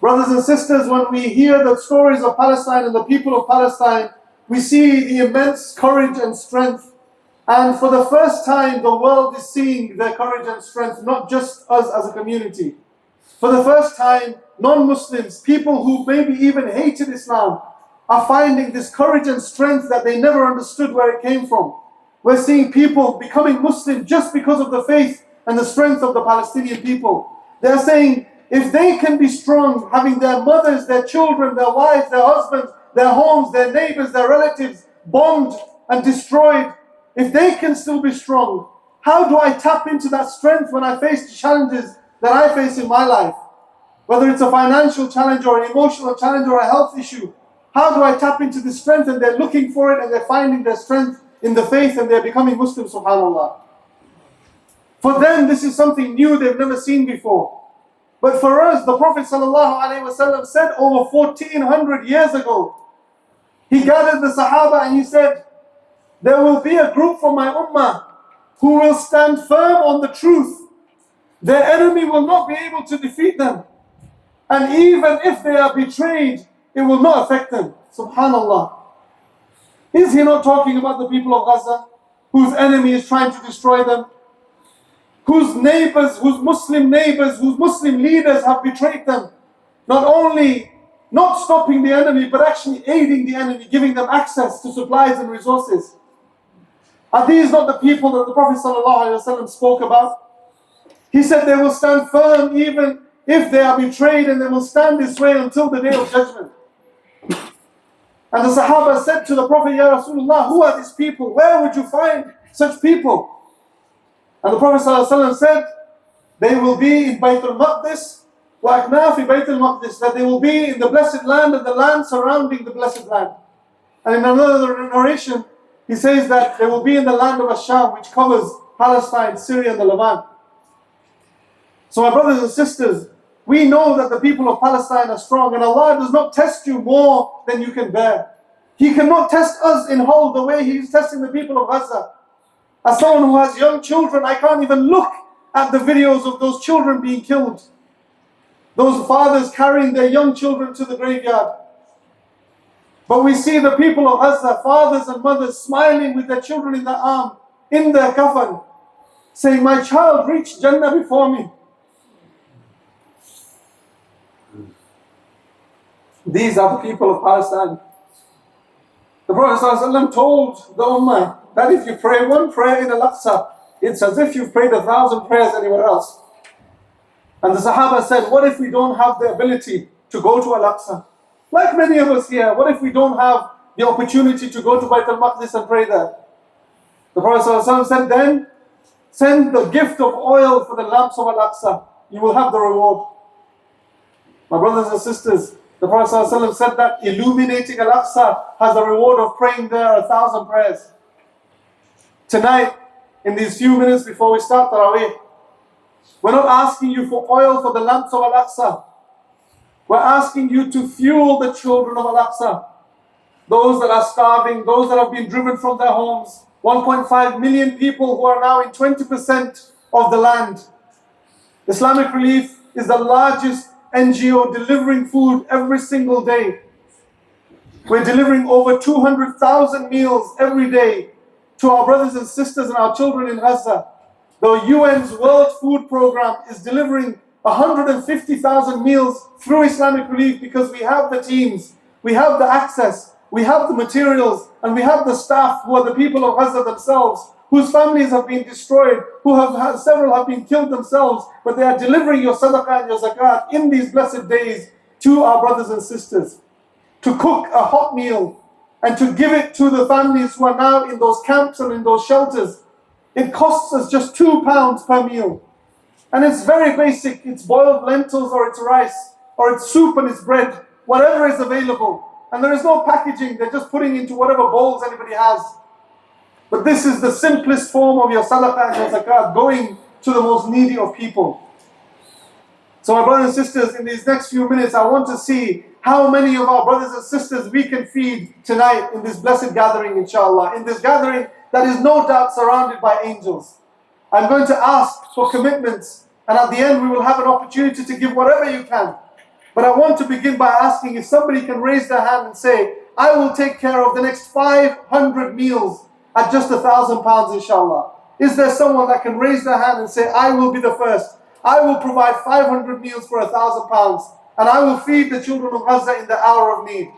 Brothers and sisters, when we hear the stories of Palestine and the people of Palestine, we see the immense courage and strength. And for the first time, the world is seeing their courage and strength, not just us as a community. For the first time, non-Muslims, people who maybe even hated Islam, are finding this courage and strength that they never understood where it came from. We're seeing people becoming Muslim just because of the faith and the strength of the Palestinian people. They're saying, if they can be strong, having their mothers, their children, their wives, their husbands, their homes, their neighbors, their relatives bombed and destroyed, if they can still be strong, how do I tap into that strength when I face the challenges that I face in my life? Whether it's a financial challenge or an emotional challenge or a health issue, how do I tap into this strength? And they're looking for it and they're finding their strength in the faith and they're becoming Muslims, subhanAllah. For them, this is something new they've never seen before. But for us, the Prophet ﷺ said over 1400 years ago, he gathered the Sahaba and he said, there will be a group from my ummah who will stand firm on the truth. Their enemy will not be able to defeat them. And even if they are betrayed, it will not affect them. Subhanallah. Is he not talking about the people of Gaza, whose enemy is trying to destroy them? Whose neighbors, whose Muslim leaders have betrayed them? Not only not stopping the enemy, but actually aiding the enemy, giving them access to supplies and resources. Are these not the people that the Prophet ﷺ spoke about? He said they will stand firm even if they are betrayed, and they will stand this way until the day of judgment. And the Sahaba said to the Prophet, Ya Rasulullah, who are these people? Where would you find such people? And the Prophet ﷺ said, they will be in Baytul Maqdis, wa aknafi Baytul Maqdis, that they will be in the blessed land and the land surrounding the blessed land. And in another narration, he says that they will be in the land of Asham, which covers Palestine, Syria, and the Levant. So my brothers and sisters, we know that the people of Palestine are strong, and Allah does not test you more than you can bear. He cannot test us in Hull the way He is testing the people of Gaza. As someone who has young children, I can't even look at the videos of those children being killed. Those fathers carrying their young children to the graveyard. But we see the people of Gaza, fathers and mothers, smiling with their children in their arm, in their kafan, saying, my child reached Jannah before me. These are the people of Palestine. The Prophet ﷺ told the Ummah that if you pray one prayer in Al-Aqsa, it's as if you've prayed 1,000 prayers anywhere else. And the Sahaba said, what if we don't have the ability to go to Al-Aqsa? Like many of us here, what if we don't have the opportunity to go to Bayt al-Maqdis and pray there? The Prophet ﷺ said, then send the gift of oil for the lamps of Al-Aqsa. You will have the reward. My brothers and sisters, the Prophet ﷺ said that illuminating Al-Aqsa has the reward of praying there 1,000 prayers. Tonight, in these few minutes before we start Taraweeh, we're not asking you for oil for the lamps of Al-Aqsa. We're asking you to fuel the children of Al-Aqsa. Those that are starving, those that have been driven from their homes. 1.5 million people who are now in 20% of the land. Islamic Relief is the largest NGO delivering food every single day. We're delivering over 200,000 meals every day to our brothers and sisters and our children in Gaza. The UN's World Food Program is delivering 150,000 meals through Islamic Relief because we have the teams, we have the access, we have the materials, and we have the staff who are the people of Gaza themselves, whose families have been destroyed, several have been killed themselves, but they are delivering your sadaqah and your zakat in these blessed days to our brothers and sisters. To cook a hot meal and to give it to the families who are now in those camps and in those shelters. It costs us just £2 per meal. And it's very basic. It's boiled lentils or it's rice or it's soup and it's bread, whatever is available. And there is no packaging. They're just putting into whatever bowls anybody has. But this is the simplest form of your sadaqah and your zakat, going to the most needy of people. So my brothers and sisters, in these next few minutes, I want to see how many of our brothers and sisters we can feed tonight in this blessed gathering, inshallah. In this gathering that is no doubt surrounded by angels. I'm going to ask for commitments, and at the end we will have an opportunity to give whatever you can. But I want to begin by asking if somebody can raise their hand and say, I will take care of the next 500 meals at just £1,000, inshallah. Is there someone that can raise their hand and say, I will be the first. I will provide 500 meals for £1,000 and I will feed the children of Gaza in the hour of need.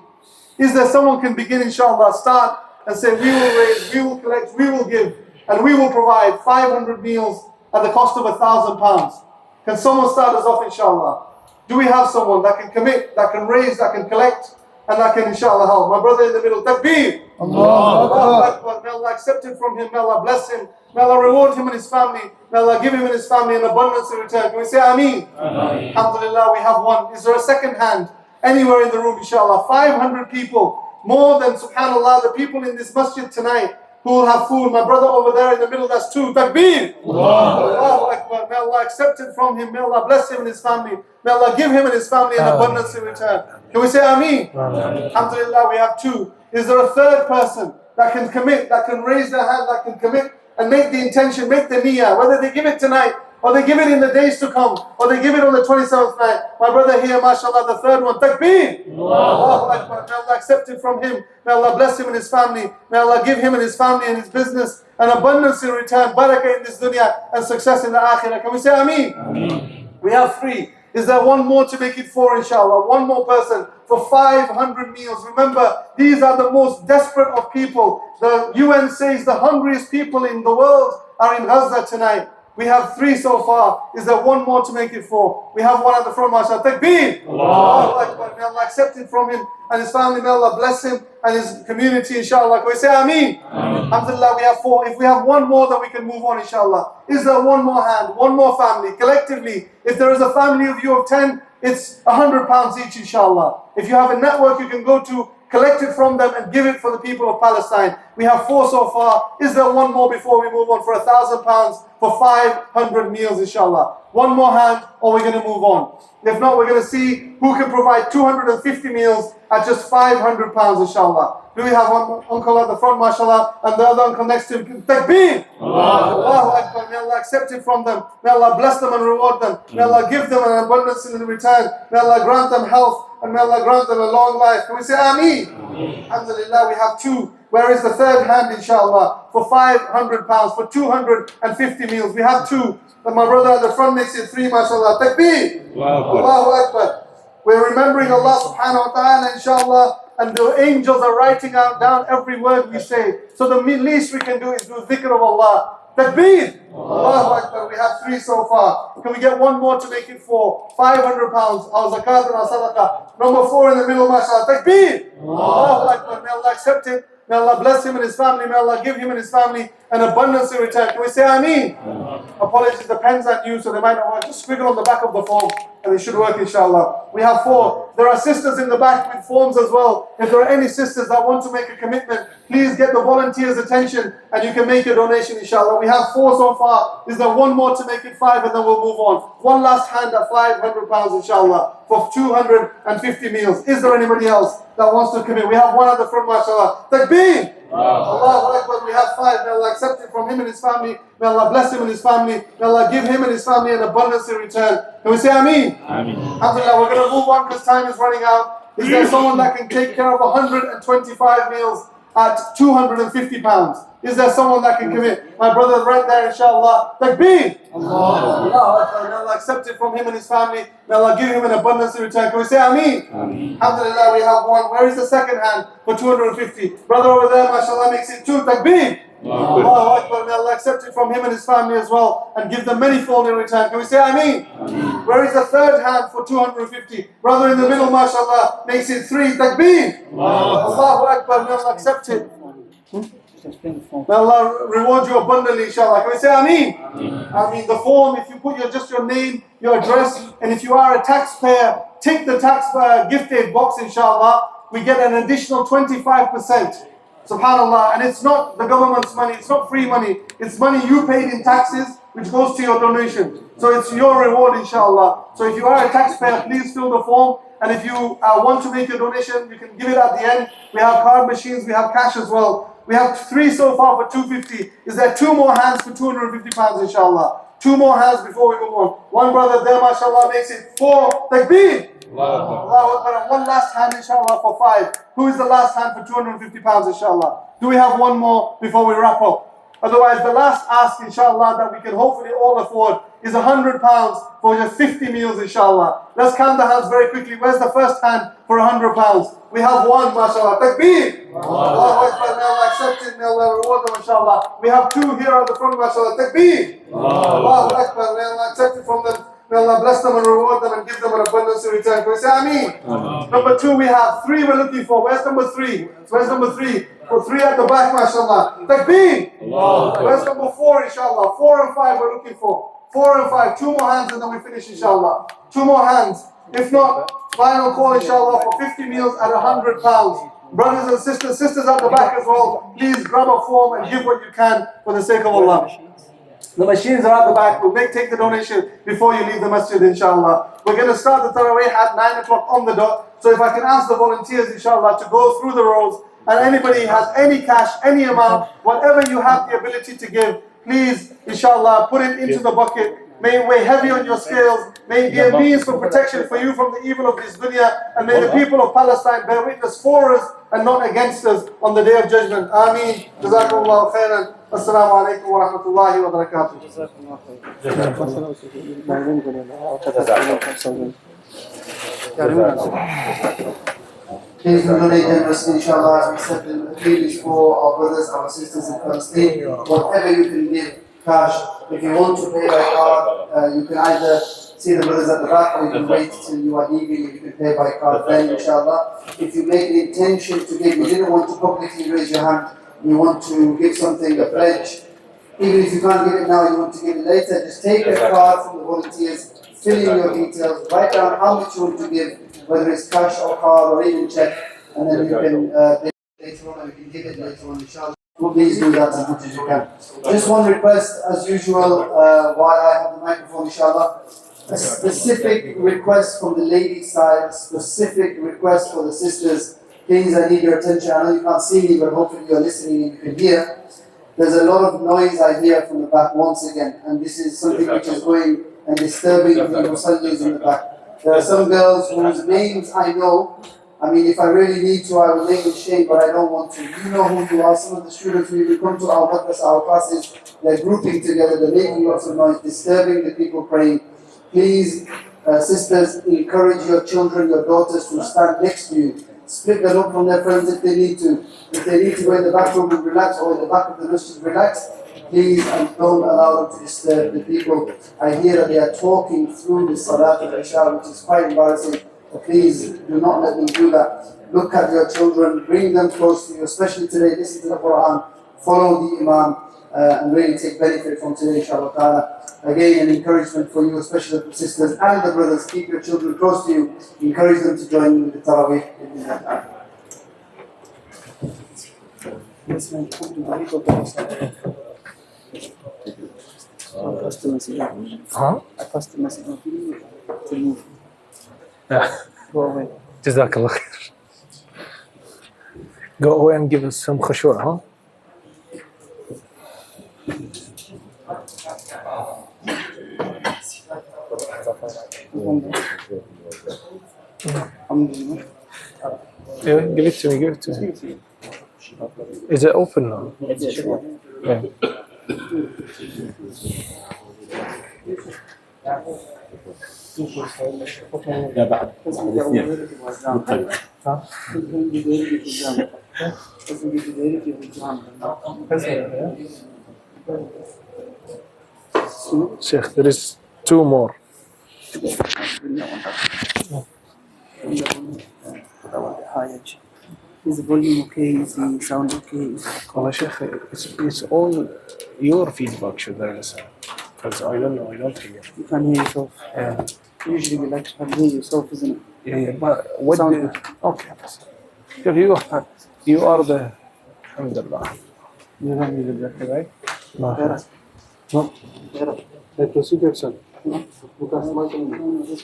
Is there someone can begin, inshallah, start and say, we will raise, we will collect, we will give, and we will provide 500 meals at the cost of £1,000. Can someone start us off, inshallah? Do we have someone that can commit, that can raise, that can collect, and that can, inshallah, help? My brother in the middle, Takbir! Allahu Akbar. May Allah accept it from him, may Allah bless him, may Allah reward him and his family, may Allah give him and his family an abundance in return. Can we say Ameen? Ameen. Alhamdulillah, we have one. Is there a second hand anywhere in the room, inshallah? 500 people, more than, subhanallah, the people in this masjid tonight who will have food. My brother over there in the middle, that's two. Takbir! Allahu Akbar. May Allah accept it from him, may Allah bless him and his family, may Allah give him and his family an abundance in return. Can we say Ameen? Alhamdulillah, we have two. Is there a third person that can commit, that can raise their hand, that can commit and make the intention, make the niyyah, whether they give it tonight or they give it in the days to come or they give it on the 27th night? My brother here, mashallah, the third one, Takbir! Allahu Akbar. May Allah accept it from him, may Allah bless him and his family, may Allah give him and his family and his business an abundance in return, barakah in this dunya and success in the akhirah. Can we say Ameen? Ameen. We have three. Is there one more to make it four, inshallah? One more person for 500 meals. Remember, these are the most desperate of people. The UN says the hungriest people in the world are in Gaza tonight. We have three so far. Is there one more to make it four? We have one at the front, mashallah. Takbir! Allahu Akbar. May Allah accept it from him and his family. May Allah bless him and his community, inshallah. Can we say Ameen? Ameen. Alhamdulillah, we have four. If we have one more, then we can move on, inshallah. Is there one more hand, one more family, collectively? If there is a family of you of 10, it's £100 each, inshallah. If you have a network you can go to, collect it from them and give it for the people of Palestine. We have four so far. Is there one more before we move on for £1,000 for 500 meals, inshallah? One more hand or we're going to move on. If not, we're going to see who can provide 250 meals at just £500, inshallah. Do we have one uncle at the front, mashallah, and the other uncle next to him? Takbir! Allahu Akbar. May Allah accept it from them. May Allah bless them and reward them. May Allah give them an abundance in return. May Allah grant them health and may Allah grant them a long life. Can we say Ameen? Alhamdulillah, we have two. Where is the third hand, inshallah, for £500, for 250 meals? We have two. But my brother at the front makes it three, mashallah. Takbir! Allahu Akbar. We're remembering Allah subhanahu wa ta'ala, inshallah, and the angels are writing down every word we say. So the least we can do is do dhikr of Allah. Takbir! Allahu Akbar. We have three so far. Can we get one more to make it four? £500, our zakat and our sadaqah. Number four in the middle, mashallah. Takbir! Allahu Akbar. May Allah accept it. May Allah bless him and his family. May Allah give him and his family an abundance in return. Can we say Ameen? Apologies, the pens aren't used, so they might not work. Just squiggle on the back of the form and it should work, inshallah. We have four. There are sisters in the back with forms as well. If there are any sisters that want to make a commitment, please get the volunteers' attention and you can make a donation, inshallah. We have four so far. Is there one more to make it five and then we'll move on? One last hand at £500, inshallah, for 250 meals. Is there anybody else that wants to commit? We have one at the front, mashallah. Takbir! Allahu Akbar. We have five. May Allah accept it from him and his family. May Allah bless him and his family. May Allah give him and his family an abundance in return. Can we say Ameen? Ameen. Alhamdulillah, we're going to move on because time is running out. Is there someone that can take care of 125 meals at £250? Is there someone that can commit? My brother right there, inshallah. Takbir! Allah. May Allah accept it from him and his family. May Allah give him an abundance in return. Can we say Ameen? Ameen. Alhamdulillah, we have one. Where is the second hand for 250? Brother over there, mashallah, makes it two. Takbir! Allahu Akbar. May Allah accept it from him and his family as well and give them many-fold in return. Can we say Ameen? Ameen. Where is the third hand for 250? Brother in the middle, mashallah, makes it three. Takbir! Allahu Akbar. May Allah accept it. May Allah reward you abundantly, inshallah. Can we say Ameen? Ameen. The form, if you put just your name, your address, and if you are a taxpayer, take the taxpayer gift aid box, inshallah. We get an additional 25%. Subhanallah. And it's not the government's money, it's not free money. It's money you paid in taxes, which goes to your donation. So it's your reward, inshallah. So if you are a taxpayer, please fill the form. And if you want to make a donation, you can give it at the end. We have card machines, we have cash as well. We have three so far for 250. Is there two more hands for 250 pounds, inshallah? Two more hands before we move on. One brother there, mashallah, makes it four. Takbir! Allahu Akbar. And one last hand, inshallah, for 5. Who is the last hand for £250, inshallah? Do we have one more before we wrap up? Otherwise, the last ask, inshallah, that we can hopefully all afford is £100 for just 50 meals, inshallah. Let's count the hands very quickly. Where's the first hand for £100? We have one, mashallah. Takbir! Allahu Akbar. May Allah accept it. May Allah reward them, inshallah. We have 2 here at the front, mashallah. Takbir! Allahu Akbar. May Allah accept it from them. May Allah bless them and reward them and give them an abundance in return. Can we say Ameen? Number 2, we have 3 we're looking for. Where's number 3? Where's number 3? For 3 at the back, mashallah. Takbir! Where's number 4, inshallah? 4 and 5 we're looking for. 4 and 5. 2 more hands and then we finish, inshallah. 2 more hands. If not, final call, inshallah, for 50 meals at £100. Brothers and sisters at the back as well, please grab a form and give what you can for the sake of Allah. The machines are at the back. We'll take the donation before you leave the masjid, inshallah. We're going to start the Taraweeh at 9 o'clock on the dot. So if I can ask the volunteers, inshallah, to go through the rows, and anybody has any cash, any amount, whatever you have the ability to give, please, inshallah, put it into the bucket. May it weigh heavy on your scales. May it be a means for protection for you from the evil of this dunya. And may the people of Palestine bear witness for us and not against us on the day of judgment. Ameen. Jazakumullahu khairan. Assalamu alaikum wa rahmatullahi wa barakatuh. Please donate generously, inshallah, as we said in the previous for our brothers, our sisters in Palestine. Whatever you can give, cash. If you want to pay by card, you can either see the brothers at the back or you can wait till you are leaving and you can pay by card then, inshallah. If you make an intention to give, you didn't want to publicly raise your hand, you want to give something, a pledge, even if you can't give it now, you want to give it later, just take a card from the volunteers, fill in your details, write down how much you want to give, whether it's cash or card or even check, and then you can pay later on, and you can give it later on, inshallah. Please do that as much as you can. Just one request, as usual, while I have the microphone, inshallah. A specific request from the ladies' side, specific request for the sisters. Please, I need your attention. I know you can't see me, but hopefully you're listening and you can hear. There's a lot of noise I hear from the back once again, and this is something which is going and disturbing the musallis in the back. There are some girls whose names I know. I mean, if I really need to, I will name and shame, but I don't want to. You know who you are. Some of the students who will come to our madrasa, our classes, they're grouping together, they're making lots of noise, disturbing the people praying. Please, sisters, encourage your children, your daughters to stand next to you. Split them up from their friends if they need to. If they need to go in the back room and relax, or in the back of the masjid relax, please, and don't allow them to disturb the people. I hear that they are talking through the Salat al-Isha, which is quite embarrassing. Please do not let them do that. Look at your children, bring them close to you, especially today. Listen to the Quran, follow the Imam, and really take benefit from today, inshallah ta'ala. Again, an encouragement for you, especially the sisters and the brothers. Keep your children close to you. Encourage them to join you with the Taraweeh. Huh? I passed the message on to move. Yeah. Go away. Jazakallah khair. Go away and give us some khushu', huh? Yeah, give it to me, give it to me. Is it open now? Yeah. Sheikh, there is 2 more. Is the volume okay? Is the sound okay? Wallah, Sheikh, it's all your feedback should I listen. Because I don't know, I don't hear. You can hear yourself. Yeah. Usually we like to hear yourself, isn't it? Yeah, but what Sound the, okay. You are the alhamdulillah. You don't need it that way, right? Better. No. Better. The procedure, sir. No. Because no movies.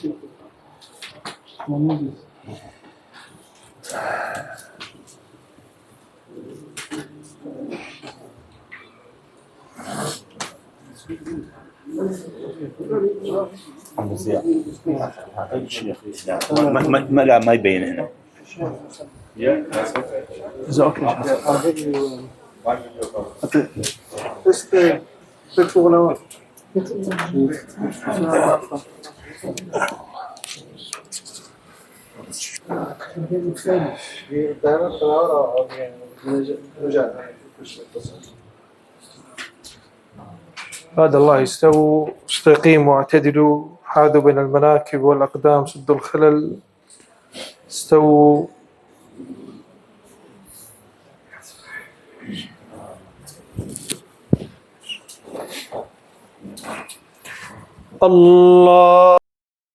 الشيخ ما يبين هنا. Is it okay? I'll give you. Just take one hour. بعد الله استووا استقيموا واعتدلوا حاذوا بين المناكب والأقدام سدوا الخلل استووا الله